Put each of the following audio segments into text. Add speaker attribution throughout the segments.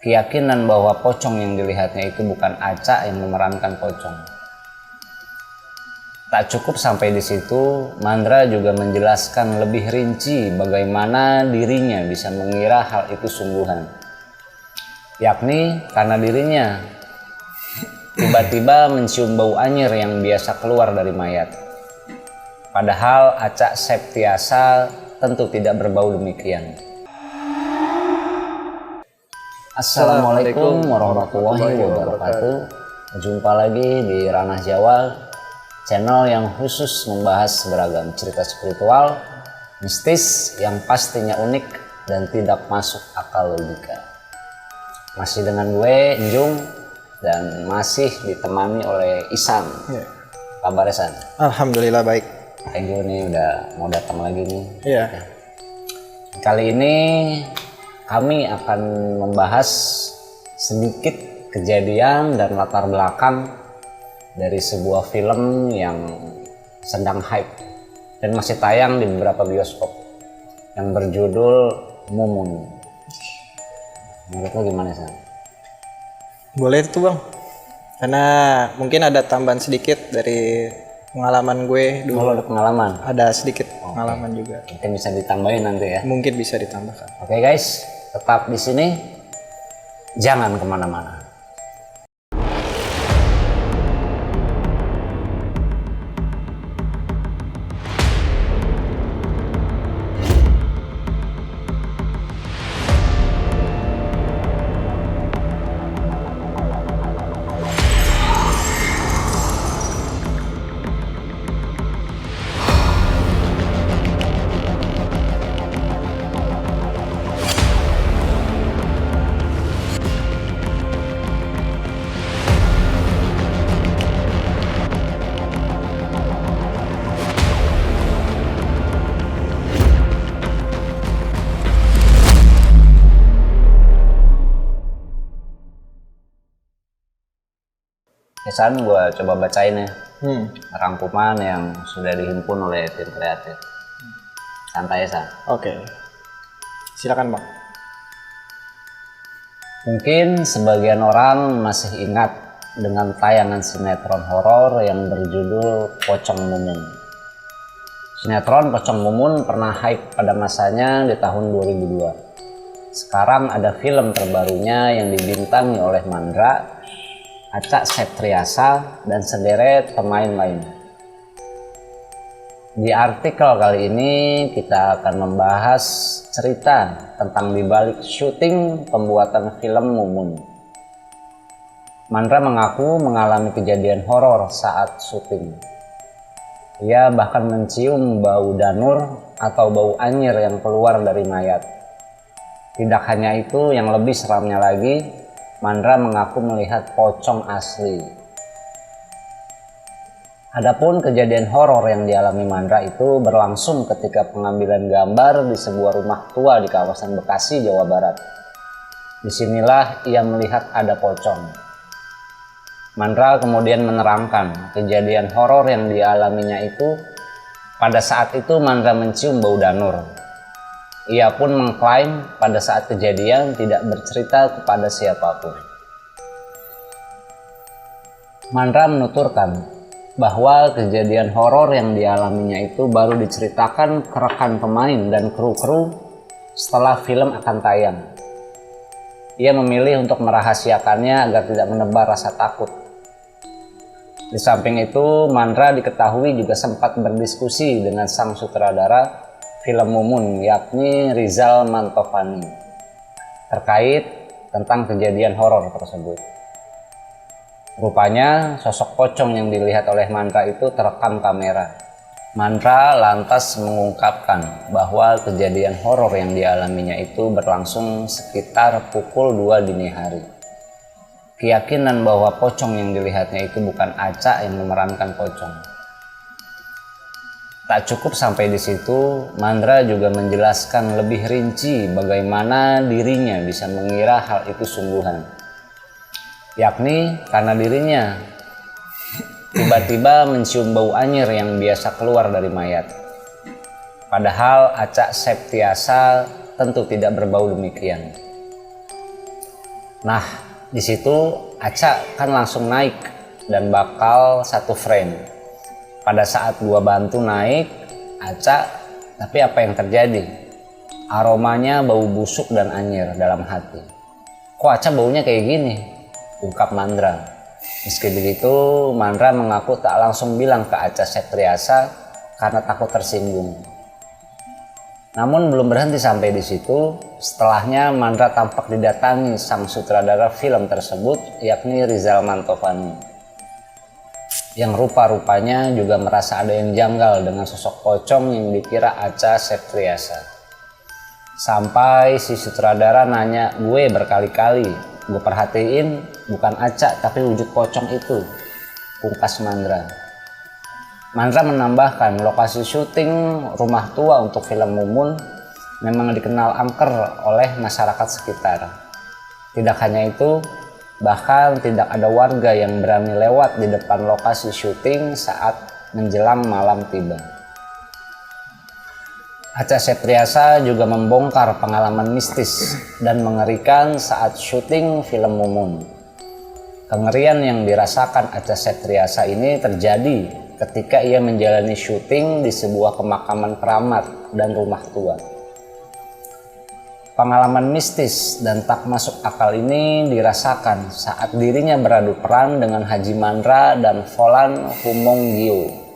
Speaker 1: keyakinan bahwa pocong yang dilihatnya itu bukan Aca yang memerankan pocong. Tak cukup sampai di situ, Mandra juga menjelaskan lebih rinci bagaimana dirinya bisa mengira hal itu sungguhan. Yakni karena dirinya tiba-tiba mencium bau anyir yang biasa keluar dari mayat. Padahal Aca Septiasa tentu tidak berbau demikian. Assalamualaikum warahmatullahi wabarakatuh. Jumpa lagi di Ranah Jawa, channel yang khusus membahas beragam cerita spiritual, mistis yang pastinya unik dan tidak masuk akal logika. Masih dengan gue, Njung, dan masih ditemani oleh Isan. Kabar Isan?
Speaker 2: Alhamdulillah baik.
Speaker 1: Thank you nih udah mau datang lagi nih.
Speaker 2: Iya.
Speaker 1: Kali ini kami akan membahas sedikit kejadian dan latar belakang dari sebuah film yang sedang hype dan masih tayang di beberapa bioskop yang berjudul Mumun. Menurut lo gimana sih?
Speaker 2: Boleh tuh bang, karena mungkin ada tambahan sedikit dari pengalaman gue dulu.
Speaker 1: Kalau ada pengalaman?
Speaker 2: Ada sedikit pengalaman juga.
Speaker 1: Mungkin bisa ditambahin nanti ya.
Speaker 2: Mungkin bisa ditambahkan.
Speaker 1: Oke guys, tetap di sini, jangan kemana-mana. Kesan gue coba bacain ya rangkuman yang sudah dihimpun oleh tim kreatif. Santai ya San.
Speaker 2: Oke. Silakan bang.
Speaker 1: Mungkin sebagian orang masih ingat dengan tayangan sinetron horor yang berjudul Pocong Mumun. Sinetron Pocong Mumun pernah hype pada masanya di tahun 2002. Sekarang ada film terbarunya yang dibintangi oleh Mandra, Aca Septriasa, dan sederet pemain lain. Di artikel kali ini kita akan membahas cerita tentang dibalik syuting pembuatan film Mumun. Mandra mengaku mengalami kejadian horor saat syuting. Ia bahkan mencium bau danur atau bau anyir yang keluar dari mayat. Tidak hanya itu, yang lebih seramnya lagi, Mandra mengaku melihat pocong asli. Adapun kejadian horor yang dialami Mandra itu berlangsung ketika pengambilan gambar di sebuah rumah tua di kawasan Bekasi, Jawa Barat. Disinilah ia melihat ada pocong. Mandra kemudian menerangkan kejadian horor yang dialaminya itu, pada saat itu Mandra mencium bau danur. Ia pun mengklaim pada saat kejadian tidak bercerita kepada siapapun. Mandra menuturkan bahwa kejadian horor yang dialaminya itu baru diceritakan ke rekan pemain dan kru-kru setelah film akan tayang. Ia memilih untuk merahasiakannya agar tidak menebar rasa takut. Di samping itu, Mandra diketahui juga sempat berdiskusi dengan sang sutradara film Mumun, yakni Rizal Mantovani, terkait tentang kejadian horor tersebut. Rupanya sosok pocong yang dilihat oleh Mandra itu terekam kamera. Mandra lantas mengungkapkan bahwa kejadian horor yang dialaminya itu berlangsung sekitar pukul 2 dini hari. Keyakinan bahwa pocong yang dilihatnya itu bukan Aca yang memerankan pocong. Tak cukup sampai di situ, Mandra juga menjelaskan lebih rinci bagaimana dirinya bisa mengira hal itu sungguhan. Yakni karena dirinya tiba-tiba mencium bau anyir yang biasa keluar dari mayat. Padahal Aca Septiasa tentu tidak berbau demikian. Nah, di situ Aca kan langsung naik dan bakal satu frame. Pada saat gua bantu naik, Aca, tapi apa yang terjadi? Aromanya bau busuk dan anyir dalam hati. Kok Aca baunya kayak gini? Ungkap Mandra. Meski begitu, Mandra mengaku tak langsung bilang ke Acha Septriasa karena takut tersinggung. Namun belum berhenti sampai di situ. Setelahnya Mandra tampak didatangi sang sutradara film tersebut, yakni Rizal Mantovani, yang rupa-rupanya juga merasa ada yang janggal dengan sosok pocong yang dikira Acha Septriasa. Sampai si sutradara nanya gue berkali-kali, gue perhatiin bukan Aca tapi wujud pocong itu, pungkas Mandra. Mandra menambahkan lokasi syuting Rumah Tua untuk film Mumun memang dikenal angker oleh masyarakat sekitar. Tidak hanya itu, bahkan tidak ada warga yang berani lewat di depan lokasi syuting saat menjelang malam tiba. Acha Septriasa juga membongkar pengalaman mistis dan mengerikan saat syuting film Mumun. Kengerian yang dirasakan Acha Septriasa ini terjadi ketika ia menjalani syuting di sebuah pemakaman keramat dan rumah tua. Pengalaman mistis dan tak masuk akal ini dirasakan saat dirinya beradu peran dengan Haji Mandra dan Volan Humonggiu.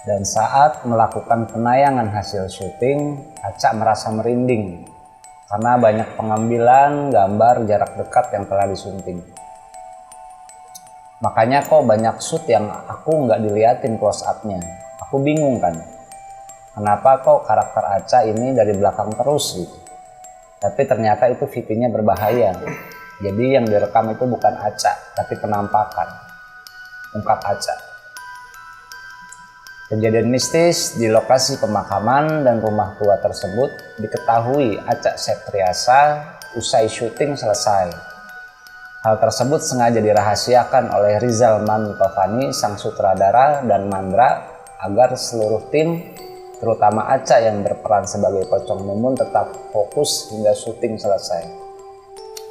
Speaker 1: Dan saat melakukan penayangan hasil syuting, Aca merasa merinding karena banyak pengambilan gambar jarak dekat yang telah disunting. Makanya kok banyak shoot yang aku nggak diliatin close up-nya. Aku bingung kan, kenapa kok karakter Aca ini dari belakang terus gitu. Tapi ternyata itu VT-nya berbahaya. Jadi yang direkam itu bukan Aca, tapi penampakan, ungkap Aca. Kejadian mistis di lokasi pemakaman dan rumah tua tersebut diketahui Acha Septriasa usai syuting selesai. Hal tersebut sengaja dirahasiakan oleh Rizal Mantovani, sang sutradara, dan Mandra agar seluruh tim, terutama Acha yang berperan sebagai pocong Mumun, tetap fokus hingga syuting selesai.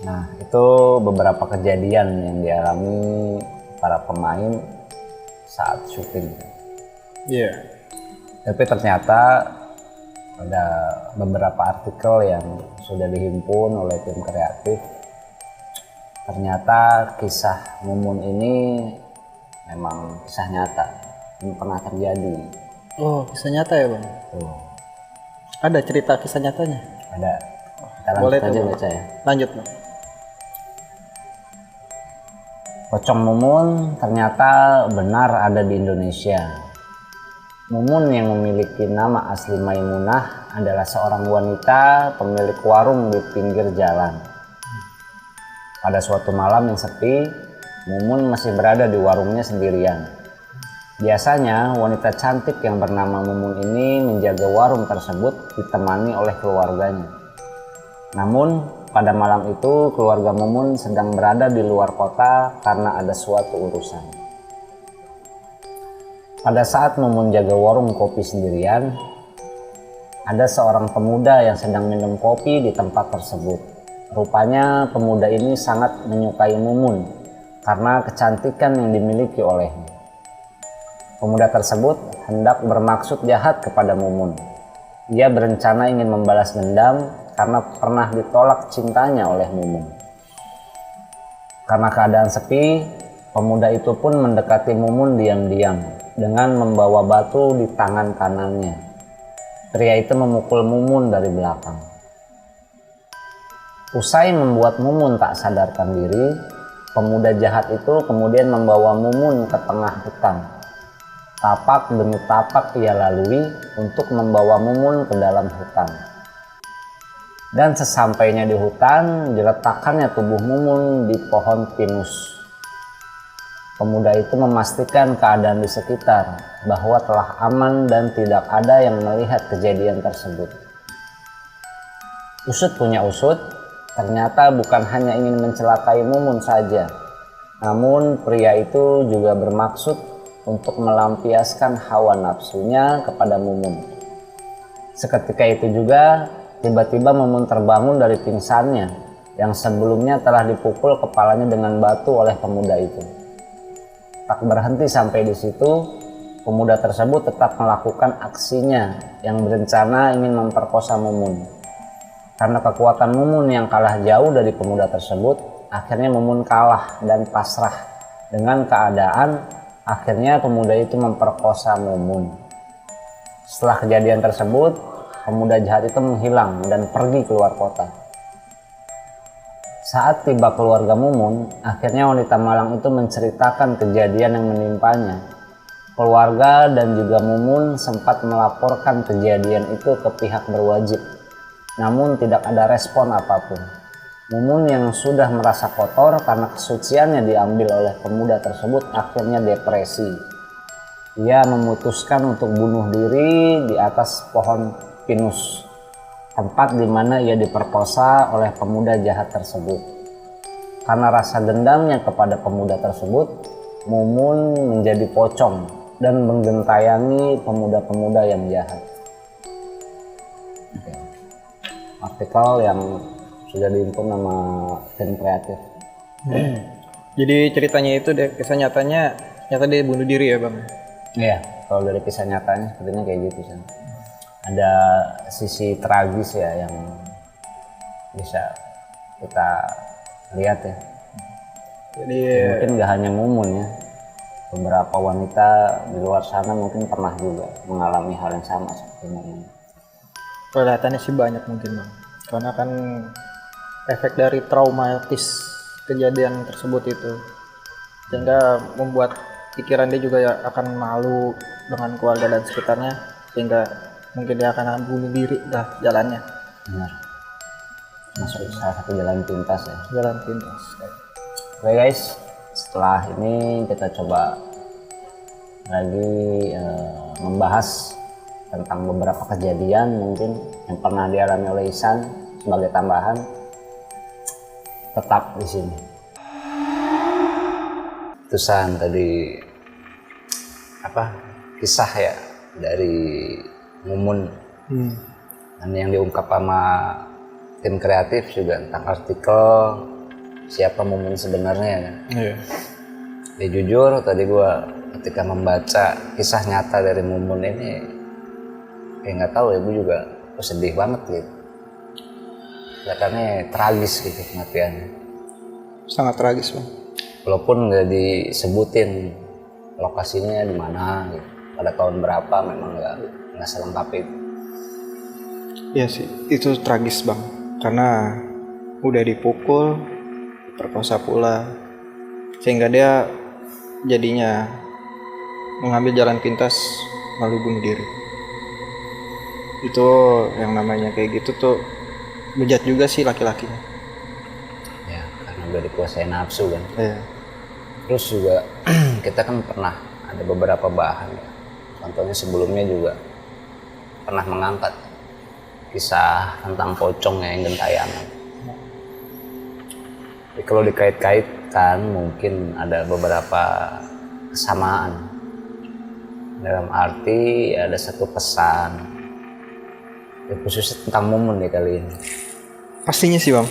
Speaker 1: Nah, itu beberapa kejadian yang dialami para pemain saat syuting.
Speaker 2: Iya.
Speaker 1: Tapi ternyata ada beberapa artikel yang sudah dihimpun oleh tim kreatif. Ternyata kisah Mumun ini memang kisah nyata, yang pernah terjadi.
Speaker 2: Oh, kisah nyata ya Bang?
Speaker 1: Tuh,
Speaker 2: Ada cerita kisah nyatanya?
Speaker 1: ada. Kita
Speaker 2: Boleh
Speaker 1: lanjut aja
Speaker 2: tuh, Bang.
Speaker 1: baca ya.
Speaker 2: Lanjut Bang.
Speaker 1: Pocong Mumun ternyata benar ada di Indonesia. Mumun yang memiliki nama asli Maimunah adalah seorang wanita pemilik warung di pinggir jalan. Pada suatu malam yang sepi, Mumun masih berada di warungnya sendirian. Biasanya wanita cantik yang bernama Mumun ini menjaga warung tersebut ditemani oleh keluarganya. Namun pada malam itu keluarga Mumun sedang berada di luar kota karena ada suatu urusan. Pada saat Mumun jaga warung kopi sendirian, ada seorang pemuda yang sedang minum kopi di tempat tersebut. Rupanya pemuda ini sangat menyukai Mumun karena kecantikan yang dimiliki olehnya. Pemuda tersebut hendak bermaksud jahat kepada Mumun. Ia berencana ingin membalas dendam karena pernah ditolak cintanya oleh Mumun. Karena keadaan sepi, pemuda itu pun mendekati Mumun diam-diam dengan membawa batu di tangan kanannya. Pria itu memukul Mumun dari belakang. Usai membuat Mumun tak sadarkan diri, pemuda jahat itu kemudian membawa Mumun ke tengah hutan. Tapak demi tapak ia lalui untuk membawa Mumun ke dalam hutan. Dan sesampainya di hutan, diletakkannya tubuh Mumun di pohon pinus. Pemuda itu memastikan keadaan di sekitar bahwa telah aman dan tidak ada yang melihat kejadian tersebut. Usut punya usut, ternyata bukan hanya ingin mencelakai Mumun saja, namun pria itu juga bermaksud untuk melampiaskan hawa nafsunya kepada Mumun. Seketika itu juga tiba-tiba Mumun terbangun dari pingsannya yang sebelumnya telah dipukul kepalanya dengan batu oleh pemuda itu. Tak berhenti sampai di situ, pemuda tersebut tetap melakukan aksinya yang berencana ingin memperkosa Mumun. Karena kekuatan Mumun yang kalah jauh dari pemuda tersebut, akhirnya Mumun kalah dan pasrah dengan keadaan. Akhirnya pemuda itu memperkosa Mumun. Setelah kejadian tersebut, pemuda jahat itu menghilang dan pergi keluar kota. Saat tiba keluarga Mumun, akhirnya wanita malang itu menceritakan kejadian yang menimpanya. Keluarga dan juga Mumun sempat melaporkan kejadian itu ke pihak berwajib, namun tidak ada respon apapun. Mumun yang sudah merasa kotor karena kesuciannya diambil oleh pemuda tersebut akhirnya depresi. Ia memutuskan untuk bunuh diri di atas pohon pinus, tempat di mana ia diperkosa oleh pemuda jahat tersebut. Karena rasa dendamnya kepada pemuda tersebut, Mumun menjadi pocong dan menggentayangi pemuda-pemuda yang jahat. Artikel yang sudah diimpun nama tim kreatif.
Speaker 2: Jadi ceritanya itu kisah nyatanya nyata dia bunuh diri ya bang?
Speaker 1: Iya, kalau dari kisah nyatanya sepertinya kayak gitu sih. Ada sisi tragis ya yang bisa kita lihat ya.
Speaker 2: Jadi
Speaker 1: mungkin gak hanya Mumun ya, beberapa wanita di luar sana mungkin pernah juga mengalami hal yang sama seperti Mumun.
Speaker 2: kelihatannya sih banyak mungkin bang, karena kan efek dari traumatis kejadian tersebut itu, sehingga membuat pikiran dia juga ya akan malu dengan keluarga dan sekitarnya, sehingga mungkin dia akan bunuh diri dah jalannya.
Speaker 1: Benar. Masuk salah satu jalan pintas ya.
Speaker 2: Jalan pintas.
Speaker 1: Oke guys, setelah ini kita coba lagi membahas tentang beberapa kejadian mungkin yang pernah dialami oleh Ihsan. Sebagai tambahan, tetap di sini. Tusan tadi apa kisah ya dari Mumun dan yang diungkap sama tim kreatif juga tentang artikel siapa Mumun sebenarnya kan.
Speaker 2: Iya.
Speaker 1: Ya jujur tadi gua ketika membaca kisah nyata dari Mumun ini kayak nggak tahu ya, gue juga sedih banget gitu. Kelihatannya tragis gitu kematiannya.
Speaker 2: Sangat tragis bang.
Speaker 1: Walaupun nggak disebutin lokasinya di mana gitu. Pada tahun berapa memang nggak selengkap itu.
Speaker 2: Iya sih, itu tragis bang, karena udah dipukul, perkosa pula, sehingga dia jadinya mengambil jalan pintas lalu bunuh diri. Itu yang namanya kayak gitu tuh bejat juga sih laki-lakinya.
Speaker 1: Ya karena udah dikuasai nafsu kan.
Speaker 2: Iya.
Speaker 1: Terus juga kita kan pernah ada beberapa bahan ya. Contohnya sebelumnya juga pernah mengangkat kisah tentang pocong yang gentayangan. Jadi kalau dikait-kaitkan mungkin ada beberapa kesamaan. Dalam arti ada satu pesan ya, khususnya tentang Mumun nih kali ini.
Speaker 2: Pastinya sih bang,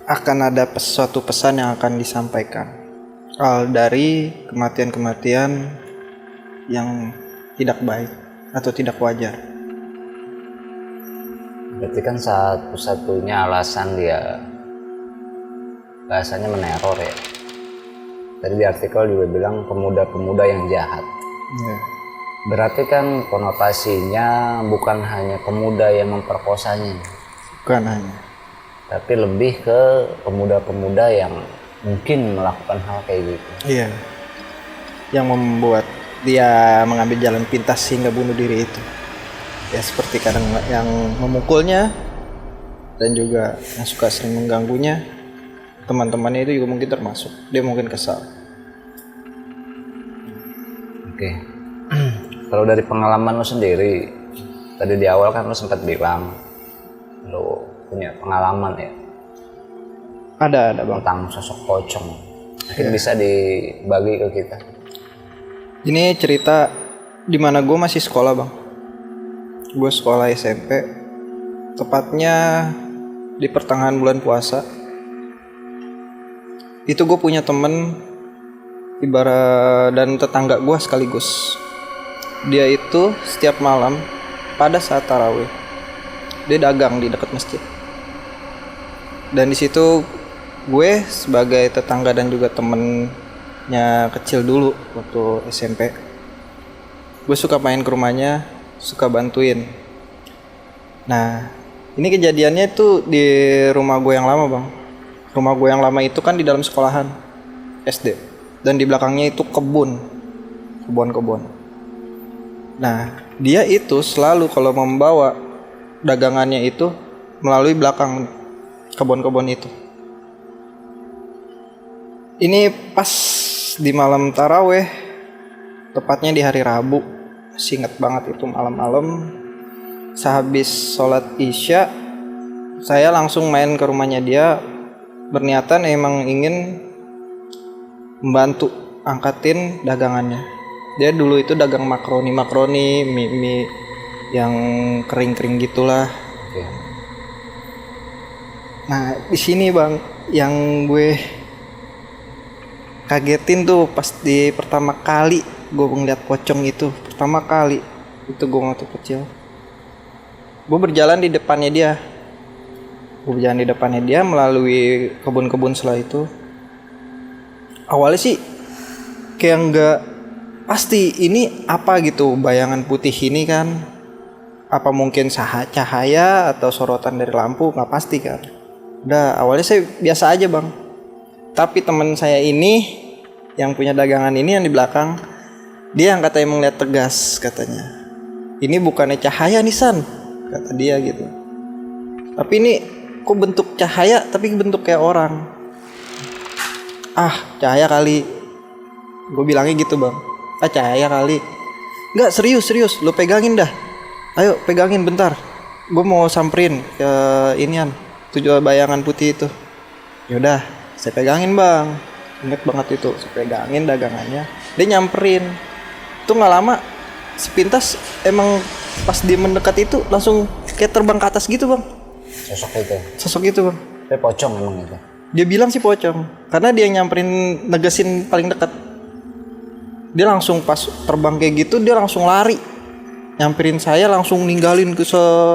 Speaker 2: akan ada suatu pesan yang akan disampaikan dari kematian-kematian yang tidak baik atau tidak wajar.
Speaker 1: Berarti kan satu-satunya alasan dia bahasanya meneror ya. Tadi di artikel juga bilang pemuda-pemuda yang jahat.
Speaker 2: Iya.
Speaker 1: Berarti kan konotasinya bukan hanya pemuda yang memperkosanya,
Speaker 2: Bukan hanya.
Speaker 1: tapi lebih ke pemuda-pemuda yang mungkin melakukan hal kayak gitu.
Speaker 2: Iya. Yang membuat dia mengambil jalan pintas sehingga bunuh diri itu. Ya seperti kadang yang memukulnya dan juga yang suka sering mengganggunya, teman-temannya itu juga mungkin termasuk. Dia mungkin kesal.
Speaker 1: Oke. Kalau dari pengalaman lo sendiri, tadi di awal kan lo sempat bilang lo punya pengalaman ya
Speaker 2: Ada bang.
Speaker 1: tentang sosok pocong. Mungkin bisa dibagi ke kita.
Speaker 2: Ini cerita di mana gue masih sekolah bang. Gue sekolah SMP, tepatnya di pertengahan bulan puasa. itu gue punya temen ibarat dan tetangga gue sekaligus. Dia itu setiap malam pada saat tarawih dia dagang di dekat masjid. Dan di situ gue sebagai tetangga dan juga temennya kecil dulu waktu SMP, gue suka main ke rumahnya, suka bantuin. Nah, ini kejadiannya itu di rumah gue yang lama, Bang. Rumah gue yang lama itu kan di dalam sekolahan SD, dan di belakangnya itu kebun. Nah, dia itu selalu kalau membawa dagangannya itu melalui belakang kebun-kebun itu. Ini pas di malam taraweh, tepatnya di hari Rabu. Masih inget banget itu malam-malam. Sehabis sholat isya, saya langsung main ke rumahnya dia, berniatan emang ingin membantu angkatin dagangannya. Dia dulu itu dagang makroni, mie yang kering-kering gitulah. Nah, di sini Bang, yang gue kagetin tuh pas di pertama kali gue ngeliat pocong itu. Pertama kali itu gue waktu kecil. Gue berjalan di depannya dia melalui kebun-kebun setelah itu. Awalnya sih kayak nggak pasti ini apa gitu, bayangan putih ini kan apa mungkin cahaya atau sorotan dari lampu, nggak pasti kan. Udah awalnya saya biasa aja Bang. Tapi teman saya ini yang punya dagangan ini yang di belakang, dia yang katanya melihat tegas, katanya ini bukannya cahaya nih San, kata dia gitu. Tapi ini kok bentuk cahaya tapi bentuk kayak orang. Ah, cahaya kali, gue bilangnya gitu Bang. Ah, cahaya kali. Enggak, serius, lu pegangin dah. Ayo pegangin bentar, gue mau samperin ke inian tujuan bayangan putih itu. Yaudah, saya pegangin Bang. Ingat banget itu, saya pegangin dagangannya. Dia nyamperin. Tuh nggak lama, sepintas emang pas dia mendekat itu langsung kayak terbang ke atas gitu Bang. Sosok itu Bang.
Speaker 1: Tapi pocong emang itu.
Speaker 2: Dia bilang sih pocong, karena dia nyamperin, negesin paling dekat. Dia langsung pas terbang kayak gitu, dia langsung lari. Nyamperin saya, langsung ninggalin ke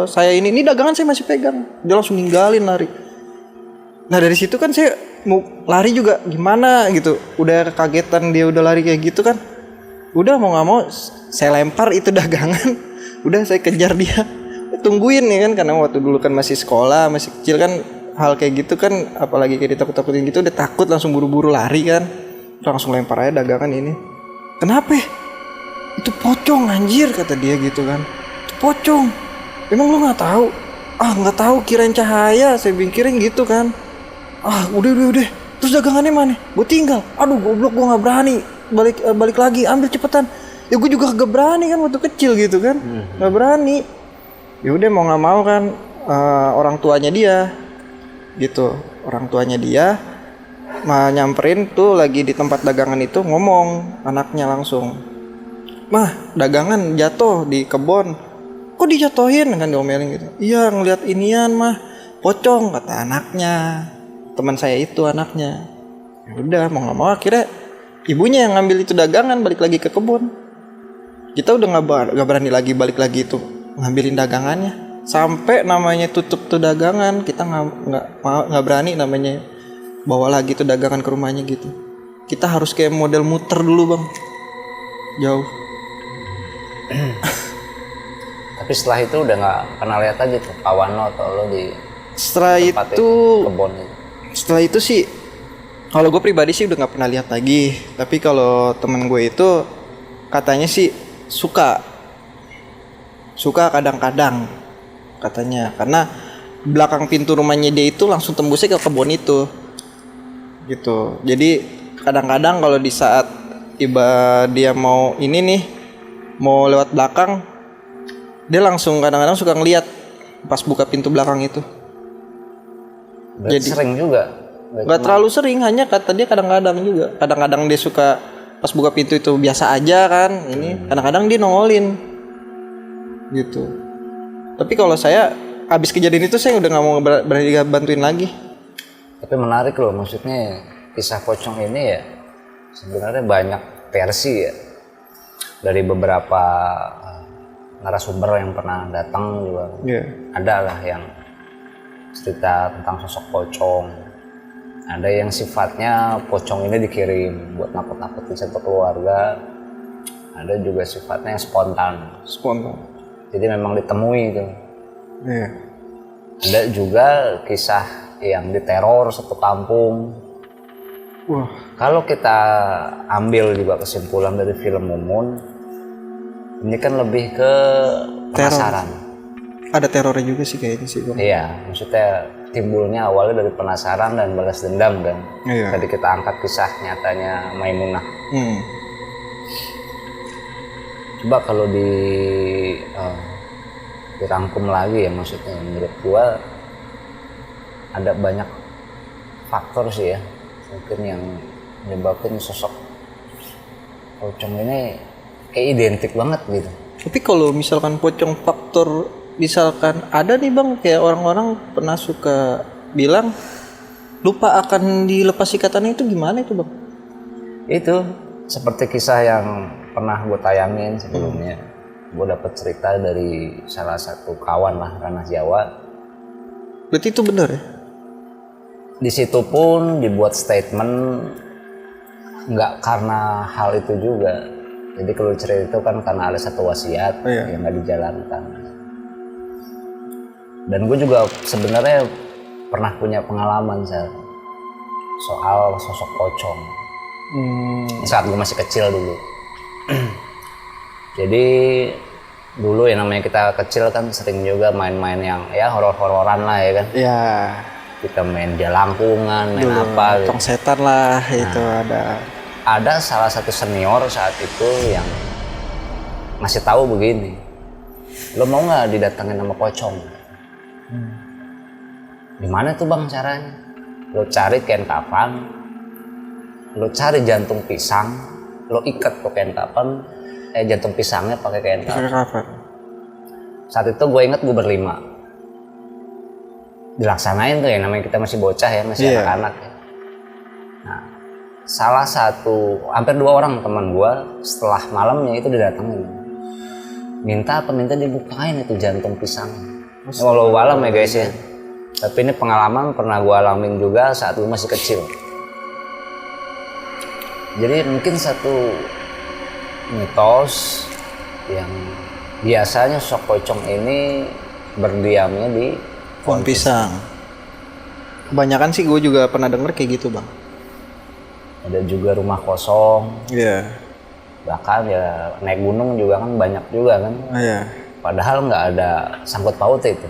Speaker 2: saya ini. Ini dagangan saya masih pegang. Dia langsung ninggalin lari. Nah dari situ kan saya mau lari juga gimana gitu. Udah kagetan dia udah lari kayak gitu kan. Udah mau nggak mau saya lempar itu dagangan. Udah saya kejar dia. Tungguin ya kan, karena waktu dulu kan masih sekolah, masih kecil kan, hal kayak gitu kan apalagi kayak ditakut-takutin gitu udah takut, langsung buru-buru lari kan. Langsung lempar aja dagangan ini. Kenapa? Itu pocong anjir, kata dia gitu kan. Itu pocong. Emang lu nggak tahu? Ah nggak tahu, kirain cahaya, saya pikirin gitu kan. Ah udah. Terus dagangannya mana? Gue tinggal. Aduh goblok, gue nggak berani. Balik lagi, ambil cepetan. Ya gue juga gak berani kan waktu kecil gitu kan. Nggak berani. Ya udah mau nggak mau kan, orang tuanya dia gitu. Orang tuanya dia nyamperin tuh lagi di tempat dagangan itu, ngomong anaknya langsung, "Mah, dagangan jatuh di kebun." "Kok dijatuhin?" kan diomelin gitu. "Iya, ngeliat inian mah, pocong," kata anaknya. Teman saya itu anaknya. Ya udah mau nggak mau akhirnya ibunya yang ngambil itu dagangan, balik lagi ke kebun. Kita udah nggak berani lagi balik lagi itu ngambilin dagangannya. Sampai namanya tutup tuh dagangan, kita nggak berani namanya bawa lagi tuh dagangan ke rumahnya gitu. Kita harus kayak model muter dulu Bang, jauh.
Speaker 1: Tapi setelah itu udah nggak pernah lihat lagi tuh Pawano atau lo di
Speaker 2: setelah itu
Speaker 1: kebun itu.
Speaker 2: Setelah itu sih kalau gue pribadi sih udah nggak pernah lihat lagi. Tapi kalau temen gue itu katanya sih suka kadang-kadang katanya, karena belakang pintu rumahnya dia itu langsung tembusnya ke kebun itu gitu. Jadi kadang-kadang kalau di saat dia mau ini nih, mau lewat belakang, dia langsung kadang-kadang suka ngeliat pas buka pintu belakang itu.
Speaker 1: Jadi sering juga.
Speaker 2: Gak terlalu sering, hanya kata dia kadang-kadang juga. Kadang-kadang dia suka pas buka pintu itu biasa aja kan, ini kadang-kadang dia nongolin gitu. Tapi kalau saya habis kejadian itu saya udah nggak mau berani bantuin lagi.
Speaker 1: Tapi menarik loh, maksudnya kisah pocong ini ya sebenarnya banyak versi ya, dari beberapa narasumber yang pernah datang juga. Ada lah yang cerita tentang sosok pocong, ada yang sifatnya pocong ini dikirim buat nakut-nakutin satu keluarga, ada juga sifatnya yang spontan, jadi memang ditemui itu. Ada juga kisah yang diteror satu kampung. Kalau kita ambil juga kesimpulan dari film Mumun, ini kan lebih ke penasaran.
Speaker 2: Ada terornya juga sih kayaknya sih Bang.
Speaker 1: Iya, maksudnya timbulnya awalnya dari penasaran dan balas dendam kan. Tadi kita angkat kisah nyatanya Maimunah. Coba kalau dirangkum lagi ya, maksudnya menurut gua ada banyak faktor sih ya, mungkin yang menyebabkan sosok pocong ini kayak identik banget gitu.
Speaker 2: Tapi kalau misalkan pocong faktor, misalkan ada nih Bang, kayak orang-orang pernah suka bilang lupa akan dilepas ikatannya, itu gimana itu Bang?
Speaker 1: Itu seperti kisah yang pernah gue tayangin sebelumnya. Gue dapet cerita dari salah satu kawan lah, ranah Jawa.
Speaker 2: Berarti itu benar ya?
Speaker 1: Di situ pun dibuat statement nggak karena hal itu juga. Jadi kalau cerita itu kan karena ada satu wasiat yang nggak dijalankan. Dan gue juga sebenarnya pernah punya pengalaman soal sosok pocong. Saat gue masih kecil dulu. Jadi dulu ya namanya kita kecil kan sering juga main-main yang ya horor-hororan lah ya kan.
Speaker 2: Iya.
Speaker 1: Kita main jalangkungan, main apa gitu.
Speaker 2: Tong setan lah itu ada.
Speaker 1: Ada salah satu senior saat itu yang ngasih tahu begini, lo mau nggak didatengin sama pocong? Gimana tuh Bang caranya? Lo cari kain kafan, lo cari jantung pisang, lo ikat tuh kain kafan, jantung pisangnya pakai kain kafan. Saat itu gue inget gue berlima, dilaksanain tuh ya, namanya kita masih bocah ya, masih anak-anak ya. Nah, salah satu, hampir 2 orang teman gue setelah malamnya itu didatengin, minta dibukain itu jantung pisang. Walau alam ya guys ya, tapi ini pengalaman pernah gue alamin juga saat gue masih kecil. Jadi mungkin satu mitos yang biasanya sosok pocong ini berdiamnya di
Speaker 2: pohon pisang. Kebanyakan sih gue juga pernah denger kayak gitu Bang.
Speaker 1: Ada juga rumah kosong. Bahkan ya naik gunung juga kan banyak juga kan. Padahal nggak ada sangkut paut itu.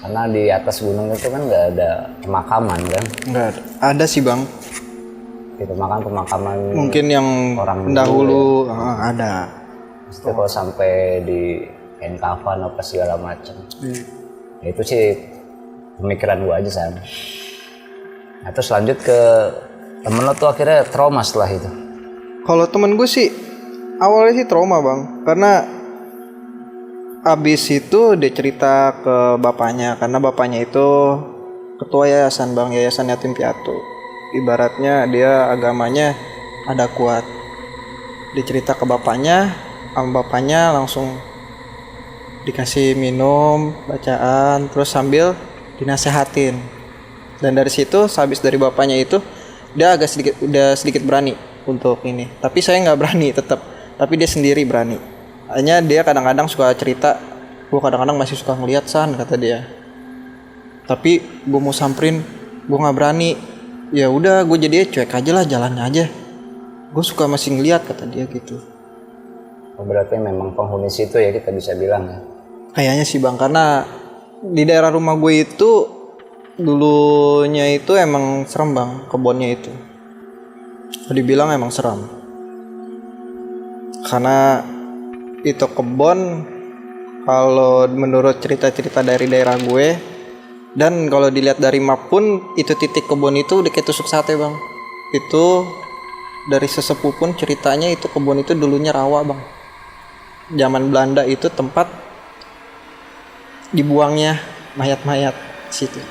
Speaker 1: Karena di atas gunung itu kan nggak ada pemakaman kan.
Speaker 2: Nggak ada. Ada sih Bang.
Speaker 1: Itu pemakaman
Speaker 2: mungkin yang
Speaker 1: orang
Speaker 2: dahulu ya. Ada.
Speaker 1: Itu kalau sampai di kain kafan apa segala macam. Ya, itu sih pemikiran gua aja San. Nah, terus lanjut ke temen lo tuh akhirnya trauma setelah itu.
Speaker 2: Kalau temen gue sih awalnya sih trauma Bang, karena abis itu dia cerita ke bapaknya, karena bapaknya itu ketua yayasan Bang, yayasan yatim piatu. Ibaratnya dia agamanya ada kuat. Dia cerita ke bapaknya, sama bapaknya langsung dikasih minum, bacaan, terus sambil dinasehatin. Dan dari situ, habis dari bapaknya itu, dia udah sedikit berani untuk ini. Tapi saya nggak berani tetap. Tapi dia sendiri berani. Hanya dia kadang-kadang suka cerita, gue kadang-kadang masih suka ngeliat San, kata dia. Tapi gue mau samperin, gue nggak berani. Ya udah, gue jadi cuek aja lah, jalannya aja. Gue suka masih ngeliat, kata dia gitu.
Speaker 1: Berarti memang penghuni situ ya, kita bisa bilang ya.
Speaker 2: Kayaknya sih Bang, karena di daerah rumah gue itu dulunya itu emang serem Bang, kebunnya itu. Dibilang emang serem. Karena itu kebun, kalau menurut cerita-cerita dari daerah gue, dan kalau dilihat dari map pun, itu titik kebun itu udah kayak tusuk sate Bang. Itu dari sesepuh pun ceritanya itu kebun itu dulunya rawa Bang. Zaman Belanda itu tempat dibuangnya mayat-mayat situ.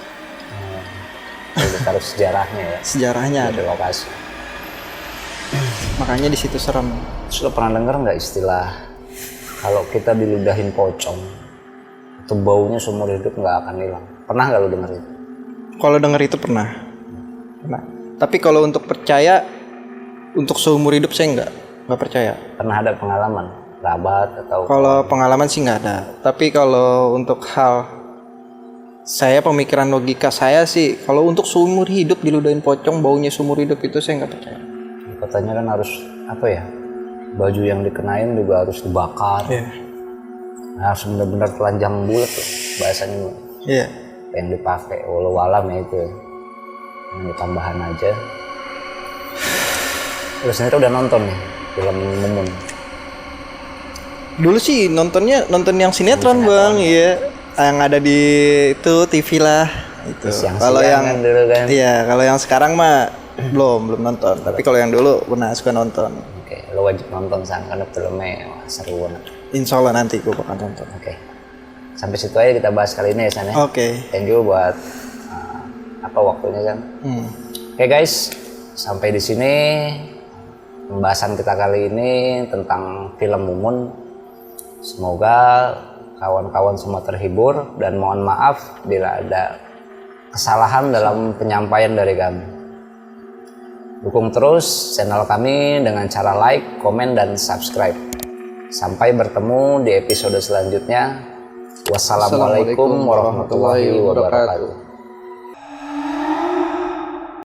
Speaker 1: Udah taruh sejarahnya ya.
Speaker 2: Sejarahnya
Speaker 1: Di
Speaker 2: ada.
Speaker 1: lokasi.
Speaker 2: Makanya di situ serem.
Speaker 1: Sudah pernah dengar nggak istilah kalau kita diludahin pocong itu baunya seumur hidup nggak akan hilang? Pernah nggak lu denger itu?
Speaker 2: Kalau denger itu pernah. Tapi kalau untuk percaya untuk seumur hidup saya nggak percaya.
Speaker 1: Pernah ada pengalaman kerabat atau
Speaker 2: Kalau pengalaman sih nggak ada. Tapi kalau untuk hal saya, pemikiran logika saya sih, kalau untuk seumur hidup diludahin pocong baunya seumur hidup itu saya nggak percaya.
Speaker 1: katanya kan harus apa ya, baju yang dikenain juga harus dibakar.
Speaker 2: Iya.
Speaker 1: Harus benar-benar telanjang bulat tuh bahasanya
Speaker 2: Iya.
Speaker 1: yang dipakai walau alam ya itu yang tambahan aja. Lu sendiri udah nonton nih film Mumun?
Speaker 2: Dulu sih nonton yang sinetron bang, iya, yang ada di itu TV lah itu. Kalau yang
Speaker 1: kan dulu kan.
Speaker 2: iya, kalau yang sekarang mah belum nonton. Tapi kalau yang dulu pernah suka nonton.
Speaker 1: Oke, lo wajib nonton San, karena filmnya wah, seru banget.
Speaker 2: Insya Allah nanti gue bakal nonton.
Speaker 1: Oke, sampai situ aja kita bahas kali ini ya San ya.
Speaker 2: Oke.
Speaker 1: Thank you buat waktunya San. Oke guys, sampai di sini pembahasan kita kali ini tentang film Mumun. Semoga kawan-kawan semua terhibur dan mohon maaf bila ada kesalahan dalam penyampaian dari kami. Dukung terus channel kami dengan cara like, komen, dan subscribe. Sampai bertemu di episode selanjutnya. Wassalamualaikum warahmatullahi wabarakatuh.